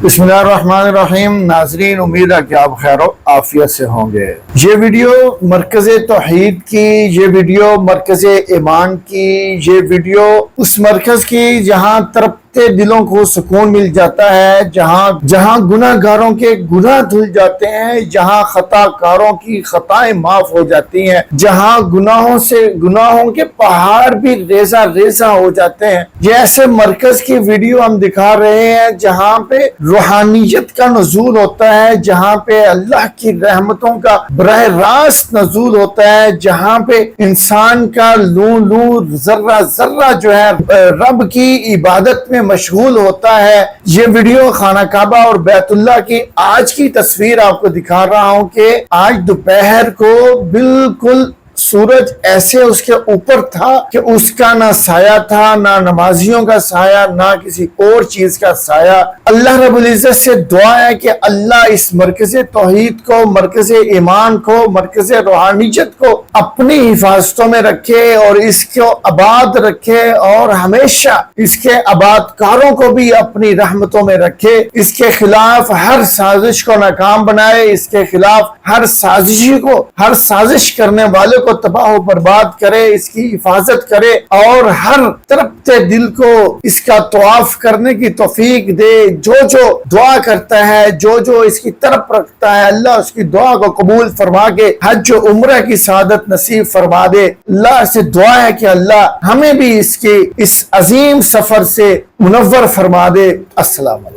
بسم اللہ الرحمن الرحیم۔ ناظرین، امید ہے کہ آپ خیر و عافیت سے ہوں گے۔ یہ ویڈیو مرکز توحید کی، یہ ویڈیو مرکز ایمان کی، یہ ویڈیو اس مرکز کی جہاں تڑپتے دلوں کو سکون مل جاتا ہے، جہاں گناہ گاروں کے گناہ دھل جاتے ہیں، جہاں خطا کاروں کی خطائیں معاف ہو جاتی ہیں، جہاں گناہوں کے پہاڑ بھی ریزہ ریزہ ہو جاتے ہیں۔ یہ ایسے مرکز کی ویڈیو ہم دکھا رہے ہیں جہاں پہ روحانیت کا نزول ہوتا ہے، جہاں پہ اللہ کی رحمتوں کا براہ راست نزول ہوتا ہے، جہاں پہ انسان کا لوں ذرہ ذرہ جو ہے رب کی عبادت میں مشغول ہوتا ہے۔ یہ ویڈیو خانہ کعبہ اور بیت اللہ کی آج کی تصویر آپ کو دکھا رہا ہوں کہ آج دوپہر کو بالکل سورج ایسے اس کے اوپر تھا کہ اس کا نہ سایہ تھا، نہ نمازیوں کا سایہ، نہ کسی اور چیز کا سایہ۔ اللہ رب العزت سے دعا ہے کہ اللہ اس مرکز توحید کو، مرکز ایمان کو، مرکز روحانیت کو اپنی حفاظتوں میں رکھے اور اس کو آباد رکھے، اور ہمیشہ اس کے آباد کاروں کو بھی اپنی رحمتوں میں رکھے، اس کے خلاف ہر سازش کو ناکام بنائے، اس کے خلاف ہر سازش کرنے والے کو تباہ و برباد کرے، اس کی حفاظت کرے، اور ہر تڑپتے دل کو اس کا طواف کرنے کی توفیق دے۔ جو دعا کرتا ہے، جو اس کی طرف رکھتا ہے، اللہ اس کی دعا کو قبول فرما کے حج و عمرہ کی سعادت نصیب فرما دے۔ اللہ سے دعا ہے کہ اللہ ہمیں بھی اس عظیم سفر سے منور فرما دے۔ السلام علیکم۔